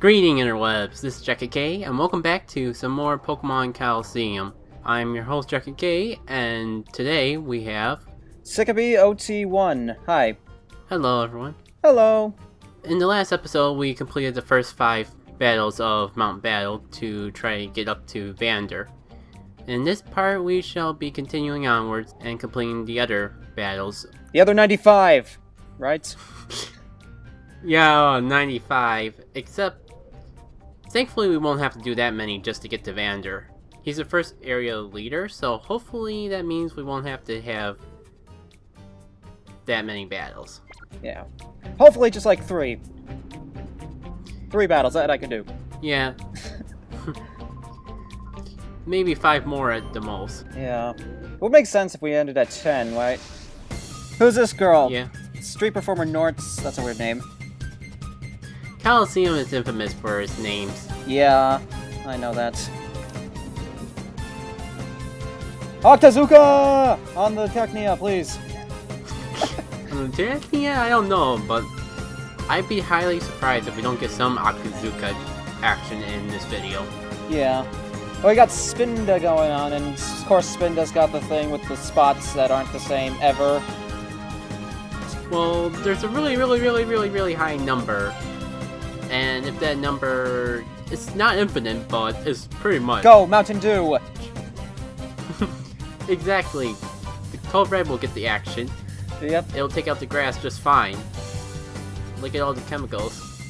Greeting interwebs, this is Cicabe, and welcome back to some more Pokemon Colosseum. I'm your host Cicabe, and today we have... Cicabe OT1. Hi. Hello everyone. Hello. In the last episode, we completed the first 5 battles of Mount Battle to try to get up to Vander. In this part, we shall be continuing onwards and completing the other battles. The other 95, right? Yeah, 95, except... Thankfully, we won't have to do that many just to get to Vander. He's the first area leader, so hopefully that means we won't have to have that many battles. Yeah. Hopefully just like 3. 3 battles, that I can do. Yeah. Maybe 5 more at the most. Yeah. It would make sense if we ended at 10, right? Who's this girl? Yeah. Street performer Nortz, that's a weird name. Colosseum is infamous for its names. Yeah, I know that. Octazuka! On the Technia, please. Yeah, I don't know, but I'd be highly surprised if we don't get some Akazuka action in this video. Yeah. Well, we got Spinda going on, and of course Spinda's got the thing with the spots that aren't the same ever. Well, there's a really high number. And if that number... It's not infinite, but it's pretty much. Go, Mountain Dew! Exactly. The Cold Red will get the action. Yep. It'll take out the grass just fine. Look at all the chemicals.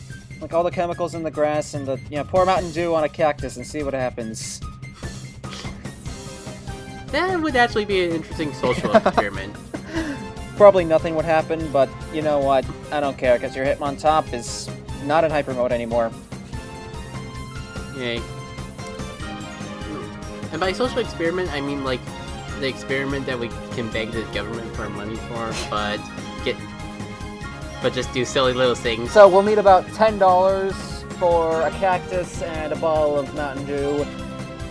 Like all the chemicals in the grass and pour Mountain Dew on a cactus and see what happens. That would actually be an interesting social experiment. Probably nothing would happen, but you know what? I don't care, because your Hitmontop is not in Hyper Mode anymore. Yay. And by social experiment, I mean like the experiment that we can beg the government for money for, but just do silly little things. So we'll need about $10 for a cactus and a bottle of Mountain Dew.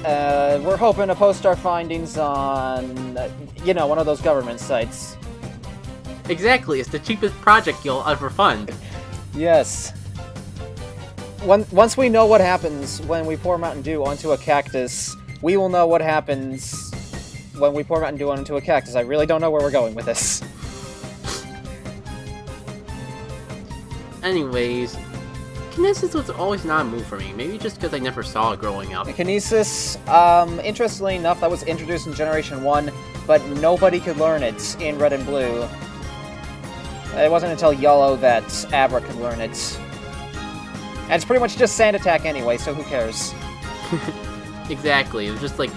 We're hoping to post our findings on, one of those government sites. Exactly, it's the cheapest project you'll ever fund. Yes. Once we know what happens when we pour Mountain Dew onto a cactus, we will know what happens when we pour Mountain Dew onto a cactus. I really don't know where we're going with this. Anyways, Kinesis was always not a move for me. Maybe just because I never saw it growing up. Kinesis, interestingly enough, that was introduced in Generation 1, but nobody could learn it in Red and Blue. It wasn't until Yellow that Abra could learn it. And it's pretty much just Sand Attack anyway, so who cares? Exactly, it was just like,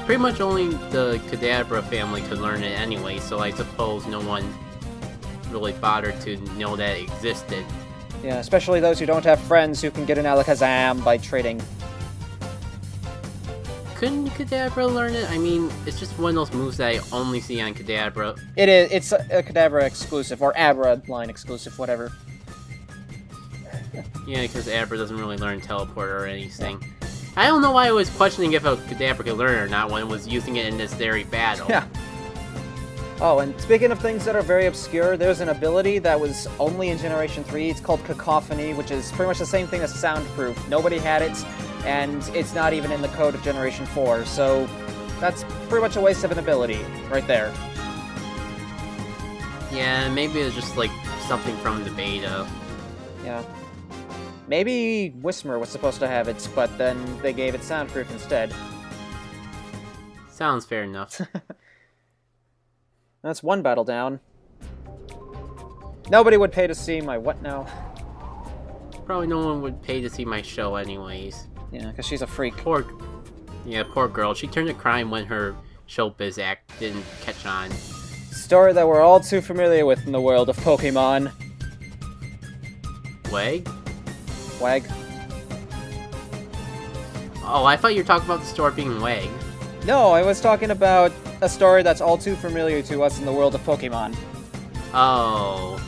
pretty much only the Kadabra family could learn it anyway, so I suppose no one really bothered to know that it existed. Yeah, especially those who don't have friends who can get an Alakazam by trading. Couldn't Kadabra learn it? I mean, it's just one of those moves that I only see on Kadabra. It is. It's a Kadabra exclusive, or Abra line exclusive, whatever. Yeah, because Abra doesn't really learn Teleport or anything. I don't know why I was questioning if a Kadabra could learn it or not when it was using it in this very battle. Yeah. Oh, and speaking of things that are very obscure, there's an ability that was only in Generation 3. It's called Cacophony, which is pretty much the same thing as Soundproof. Nobody had it, and it's not even in the code of Generation 4, so that's pretty much a waste of an ability right there. Yeah, maybe it's just like something from the beta. Yeah. Maybe Whismer was supposed to have it, but then they gave it Soundproof instead. Sounds fair enough. That's one battle down. Nobody would pay to see my what now? Probably no one would pay to see my show anyways. Yeah, because she's a freak. Poor girl. She turned to crime when her showbiz act didn't catch on. Story that we're all too familiar with in the world of Pokemon. Wag? Wag? Oh, I thought you were talking about the store being Wag. No, I was talking about a story that's all too familiar to us in the world of Pokemon. Oh,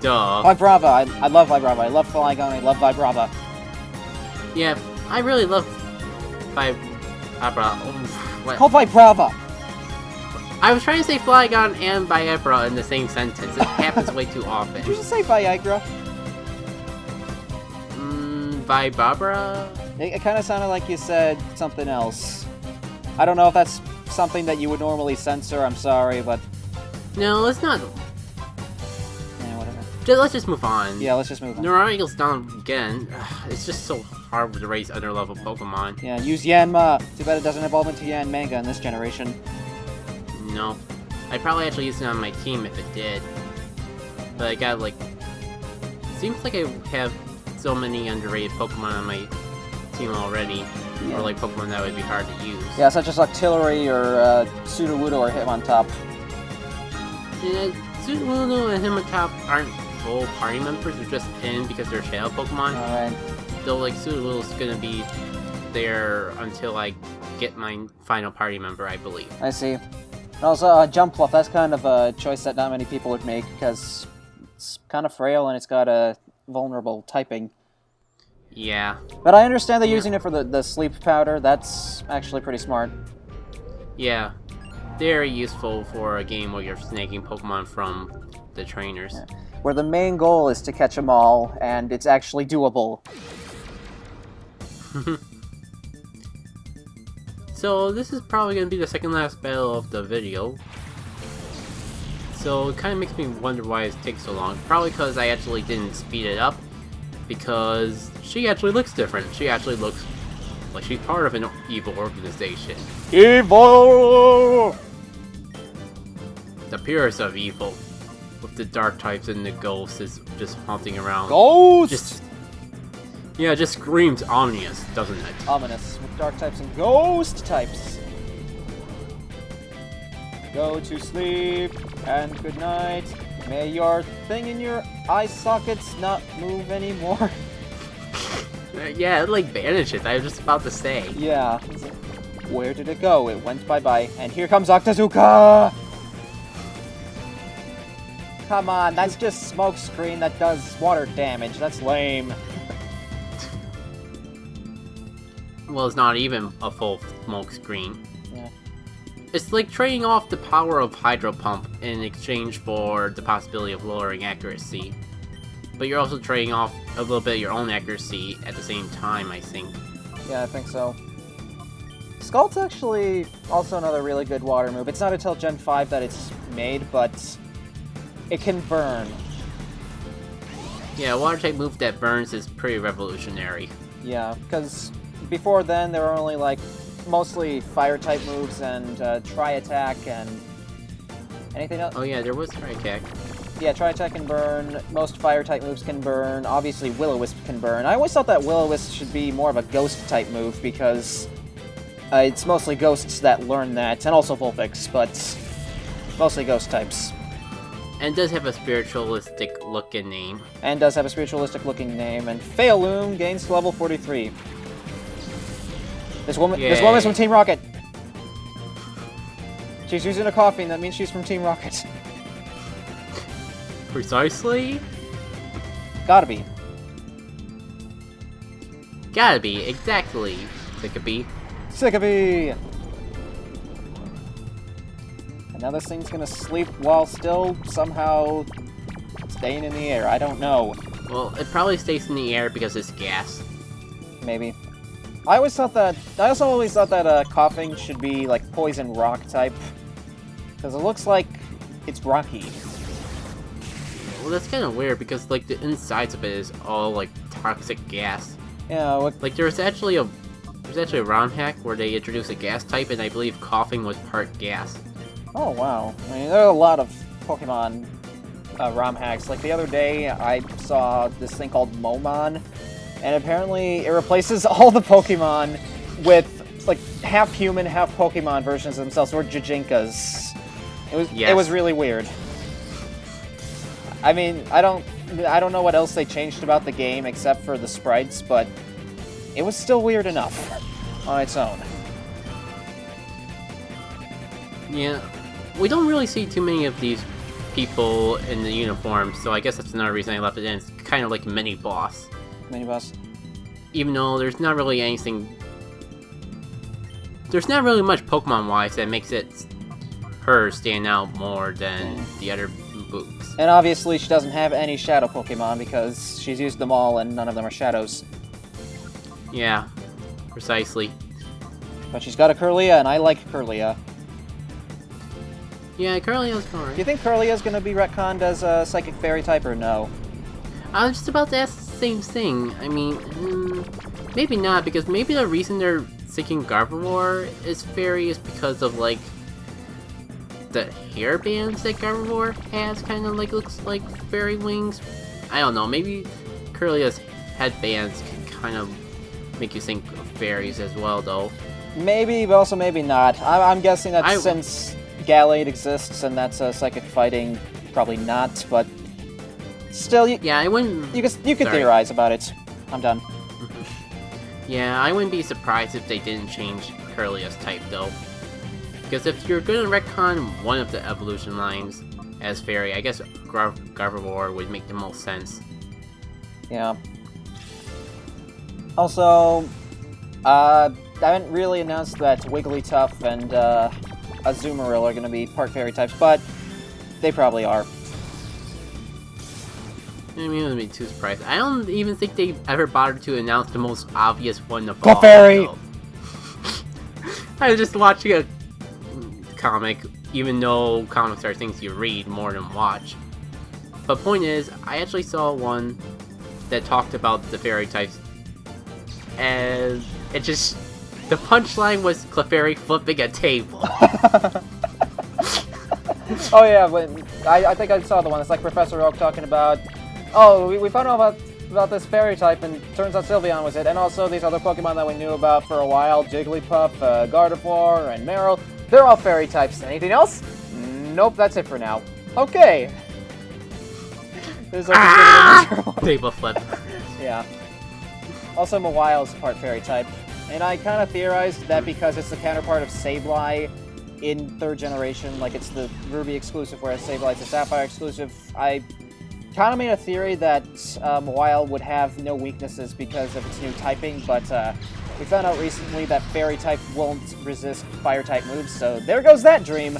duh. Vibrava. I love Vibrava. I love Flygon. I love Vibrava. Yeah, I really love Vibra. Call Vibrava! I was trying to say Flygon and Viagra in the same sentence. It happens way too often. Did you just say Viagra? Vibarbara? It kind of sounded like you said something else. I don't know if that's something that you would normally censor, I'm sorry, but... No, let's not. Yeah, whatever. Let's just move on. Yeah, let's just move on. Neurarigle's down again. It's just so hard to raise other level Pokemon. Yeah, use Yanma. Too bad it doesn't evolve into Yan Manga in this generation. No. I'd probably actually use it on my team if it did. But I got, like... Seems like I have so many underrated Pokemon on my team already. Yeah. Or, like, Pokemon that would be hard to use. Yeah, such as Octillery or Sudowoodo or Hitmontop. Yeah, Sudowoodo and Hitmontop aren't full party members, they're just in because they're Shadow Pokemon. Alright. Though, like, Sudowoodo's gonna be there until I get my final party member, I believe. I see. Also, Jumpluff, that's kind of a choice that not many people would make, because it's kind of frail and it's got a vulnerable typing. Yeah. But I understand they're using it for the sleep powder. That's actually pretty smart. Yeah. Very useful for a game where you're snagging Pokemon from the trainers. Yeah. Where the main goal is to catch them all, and it's actually doable. So this is probably going to be the second last battle of the video. So it kind of makes me wonder why it takes so long. Probably because I actually didn't speed it up. Because she actually looks different. She actually looks like she's part of an evil organization. Evil! The purest of evil. With the dark types and the ghosts is just haunting around. Ghosts! Yeah, it just screams ominous, doesn't it? Ominous, with dark types and ghost types. Go to sleep, and good night. May your thing in your eye sockets not move anymore. Yeah, it like vanishes, I was just about to say. Yeah. Where did it go? It went bye-bye. And here comes Octazooka! Come on, that's just smokescreen that does water damage. That's lame. Well, it's not even a full smoke screen. Yeah. It's like trading off the power of Hydro Pump in exchange for the possibility of lowering accuracy. But you're also trading off a little bit of your own accuracy at the same time, I think. Yeah, I think so. Scald's actually also another really good water move. It's not until Gen 5 that it's made, but it can burn. Yeah, a water type move that burns is pretty revolutionary. Yeah, because before then there were only like mostly fire type moves and Tri-Attack and anything else. Oh yeah, there was Tri-Attack. Yeah, Tri-Attack can burn, most fire type moves can burn, obviously Will-O-Wisp can burn. I always thought that Will-O-Wisp should be more of a ghost type move because it's mostly ghosts that learn that, and also Vulpix, but mostly ghost types. And it does have a spiritualistic looking name. And does have a spiritualistic looking name, and Failloon gains to level 43. This woman's from Team Rocket. She's using a coughing, that means she's from Team Rocket. Precisely? Gotta be. Gotta be, exactly, Cicabe. Cicabe! And now this thing's gonna sleep while still somehow staying in the air. I don't know. Well, it probably stays in the air because it's gas. Maybe. I also always thought that coughing should be like poison rock type. Because it looks like it's rocky. Well, that's kind of weird because like the insides of it is all like toxic gas. Yeah, like there's actually a ROM hack where they introduced a gas type, and I believe coughing was part gas. Oh wow! I mean, there are a lot of Pokemon ROM hacks. Like the other day, I saw this thing called Momon, and apparently it replaces all the Pokemon with like half human, half Pokemon versions of themselves, or Jijinkas. It was really weird. I mean, I don't know what else they changed about the game except for the sprites, but it was still weird enough on its own. Yeah, we don't really see too many of these people in the uniforms, so I guess that's another reason I left it in. It's kind of like mini-boss. Mini-boss? Even though there's not really anything... There's not really much Pokemon-wise that makes her stand out more than the other boobs. And obviously she doesn't have any Shadow Pokemon because she's used them all and none of them are Shadows. Yeah, precisely. But she's got a Kirlia, and I like Kirlia. Yeah, Curlia's Do alright. you think Kirlia's gonna be retconned as a Psychic Fairy type, or no? I was just about to ask the same thing. I mean, maybe not, because maybe the reason they're thinking Gardevoir is fairy is because of, like, the hairbands that Gardevoir has kind of, like, looks like fairy wings. I don't know, maybe Curlia's headbands can kind of make you think of fairies as well, though. Maybe, but also maybe not. I'm guessing that since Gallade exists and that's psychic fighting, probably not, but still, yeah, I wouldn't... You can theorize about it. I'm done. Yeah, I wouldn't be surprised if they didn't change Curlia's type, though. Because if you're gonna retcon one of the evolution lines as fairy, I guess Gardevoir would make the most sense. Yeah. Also, I haven't really announced that Wigglytuff and Azumarill are going to be part fairy types, but they probably are. I mean, I wouldn't be too surprised. I don't even think they ever bothered to announce the most obvious one of all. Clefairy! I was just watching a comic, even though comics are things you read more than watch. But point is, I actually saw one that talked about the fairy types, and it just... The punchline was Clefairy flipping a table. Oh yeah, I think I saw the one. It's like Professor Oak talking about, oh, we found out about this fairy type, and turns out Sylveon was it, and also these other Pokemon that we knew about for a while, Jigglypuff, Gardevoir, and Marill, they're all fairy types. Anything else? Nope, that's it for now. Okay. There's like Table flip. Yeah. Also, Mawile's part fairy type. And I kind of theorized that because it's the counterpart of Sableye in 3rd generation, like it's the Ruby exclusive, whereas Sableye's a Sapphire exclusive, I kind of made a theory that Mawile would have no weaknesses because of its new typing, but we found out recently that Fairy type won't resist Fire type moves, so there goes that dream!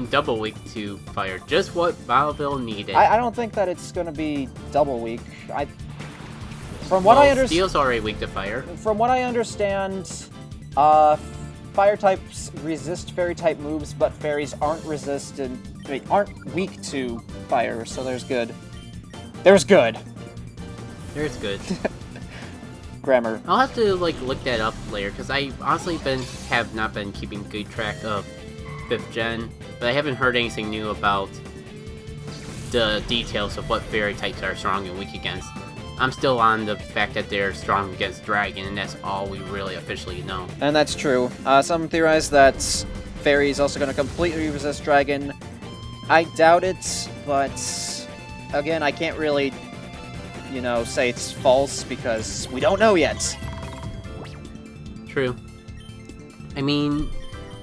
Double weak to fire, just what Bonneville needed. I don't think that it's going to be double weak. From what I understand, Steel's already weak to fire. From what I understand, fire types resist fairy type moves, but fairies aren't aren't weak to fire. So there's good. There's good. There's good. Grammar. I'll have to look that up later because I honestly have not been keeping good track of 5th gen, but I haven't heard anything new about the details of what fairy types are strong and weak against. I'm still on the fact that they're strong against Dragon, and that's all we really officially know. And that's true. Some theorize that Fairy is also going to completely resist Dragon. I doubt it, but again, I can't really, say it's false because we don't know yet. True. I mean,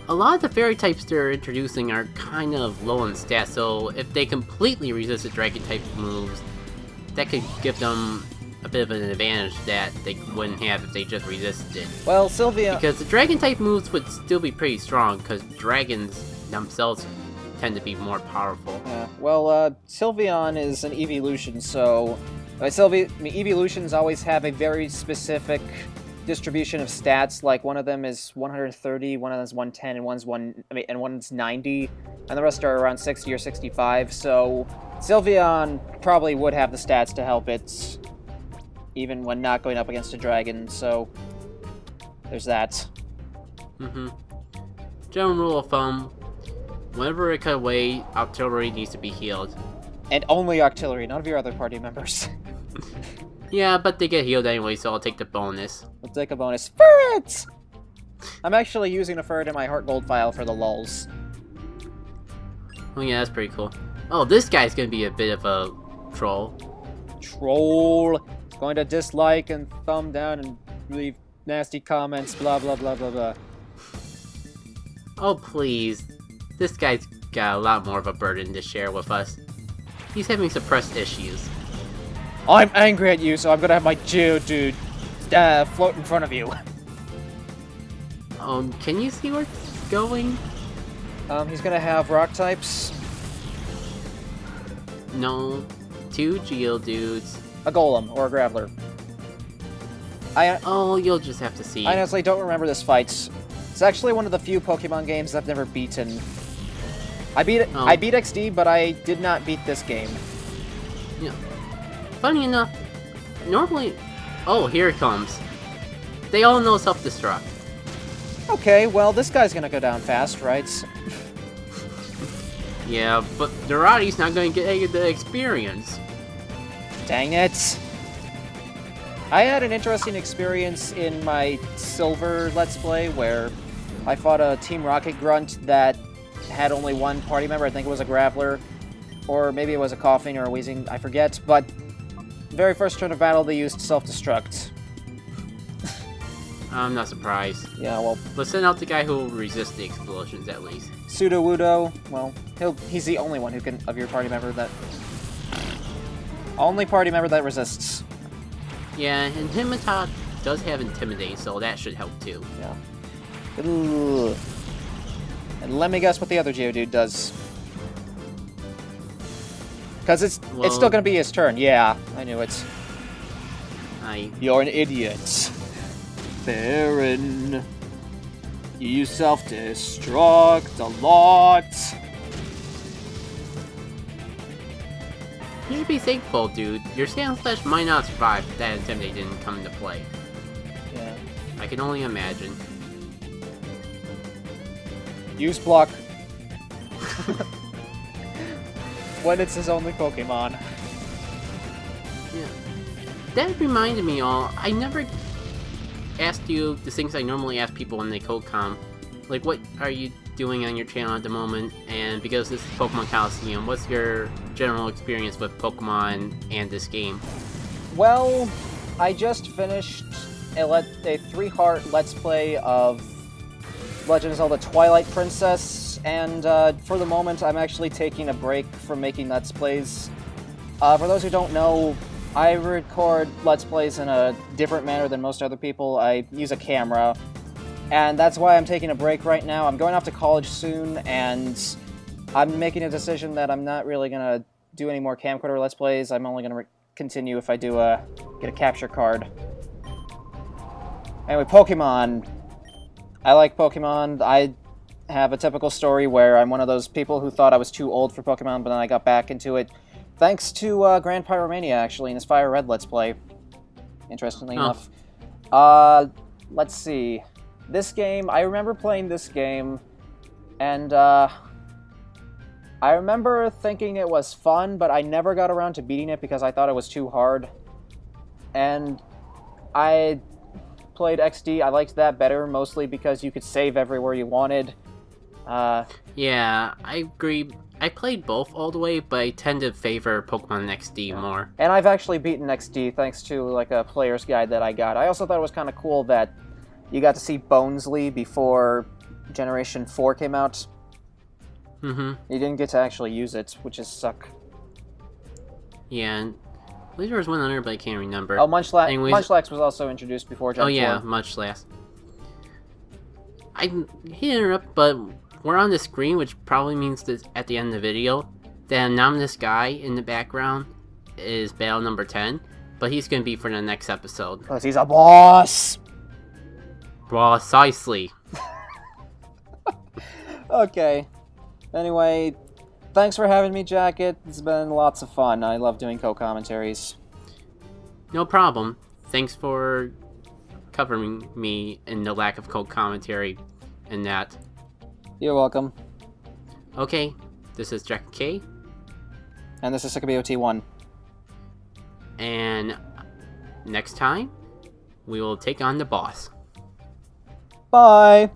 a lot of the Fairy types they're introducing are kind of low in stats, so if they completely resist the Dragon type moves, that could give them a bit of an advantage that they wouldn't have if they just resisted. Well, Sylveon... Because the Dragon-type moves would still be pretty strong, because dragons themselves tend to be more powerful. Yeah, well, Sylveon is an evolution, so... evolutions always have a very specific distribution of stats, like one of them is 130, one of them is 110, and one's 90, and the rest are around 60 or 65, so... Sylveon probably would have the stats to help it, even when not going up against a dragon, so there's that. General rule of thumb, whenever it cut away, artillery needs to be healed. And only artillery, none of your other party members. Yeah, but they get healed anyway, so I'll take the bonus. We'll take a bonus. Ferret! I'm actually using a ferret in my Heart Gold file for the lulz. Oh yeah, that's pretty cool. Oh, this guy's gonna be a bit of a troll. Troll. He's going to dislike and thumb down and leave nasty comments, blah blah blah blah blah. Oh please. This guy's got a lot more of a burden to share with us. He's having suppressed issues. I'm angry at you, so I'm gonna have my Geodude float in front of you. Can you see where it's going? He's gonna have rock types. No. 2 Geodudes. A Golem, or a Graveler. Oh, you'll just have to see. I honestly don't remember this fight. It's actually one of the few Pokemon games I've never beaten. I beat XD, but I did not beat this game. Yeah. Funny enough, normally... Oh, here it comes. They all know self-destruct. Okay, well, this guy's gonna go down fast, right? Yeah, but Dorati's not going to get any of the experience. Dang it. I had an interesting experience in my Silver Let's Play where I fought a Team Rocket Grunt that had only one party member. I think it was a Graveler, or maybe it was a Coughing or a Wheezing, I forget, but very first turn of battle they used self-destruct. I'm not surprised. Yeah, well... Let's send out the guy who will resist the explosions, at least. Sudowoodo, well, he's the only one who can, of your party member that... Only party member that resists. Yeah, and Himitot does have Intimidate, so that should help too. Yeah. Ooh. And let me guess what the other Geodude does. Because it's still gonna be his turn. Yeah, I knew it. You're an idiot. Baron. You self-destruct a lot. You should be thankful, dude. Your Sand Slash might not survive if that Intimidate didn't come into play. Yeah. I can only imagine. Use Block. When it's his only Pokemon. Yeah. That reminded me all, I never asked you the things I normally ask people when they code com. Like, what are you doing on your channel at the moment? And because this is Pokemon Colosseum, what's your general experience with Pokemon and this game? Well, I just finished a 3-heart Let's Play of Legend of Zelda Twilight Princess, and for the moment I'm actually taking a break from making Let's Plays. For those who don't know, I record Let's Plays in a different manner than most other people. I use a camera, and that's why I'm taking a break right now. I'm going off to college soon, and I'm making a decision that I'm not really going to do any more camcorder Let's Plays. I'm only going to continue if I do get a capture card. Anyway, Pokemon. I like Pokemon. I have a typical story where I'm one of those people who thought I was too old for Pokemon, but then I got back into it. Thanks to Grand Pyromania, actually, in his Fire Red Let's Play. Interestingly enough. Let's see. This game, I remember playing this game, and I remember thinking it was fun, but I never got around to beating it because I thought it was too hard. And I played XD. I liked that better, mostly because you could save everywhere you wanted. Yeah, I agree. I played both all the way, but I tend to favor Pokemon XD more. And I've actually beaten XD thanks to like a player's guide that I got. I also thought it was kind of cool that you got to see Bonesley before Generation 4 came out. Mm-hmm. You didn't get to actually use it, which is suck. Yeah, and I believe there was one other, but I can't remember. Oh, Munchlax was also introduced before Gen 4. Oh yeah, Munchlax. I hate to interrupt, but we're on the screen, which probably means that at the end of the video, the anonymous guy in the background is battle number 10, but he's going to be for the next episode. Because he's a boss! Precisely. Okay. Anyway, thanks for having me, Jacket. It's been lots of fun. I love doing co-commentaries. No problem. Thanks for covering me in the lack of co-commentary and that. You're welcome. Okay, this is Jack K. And this is Cicabe OT1. And next time, we will take on the boss. Bye!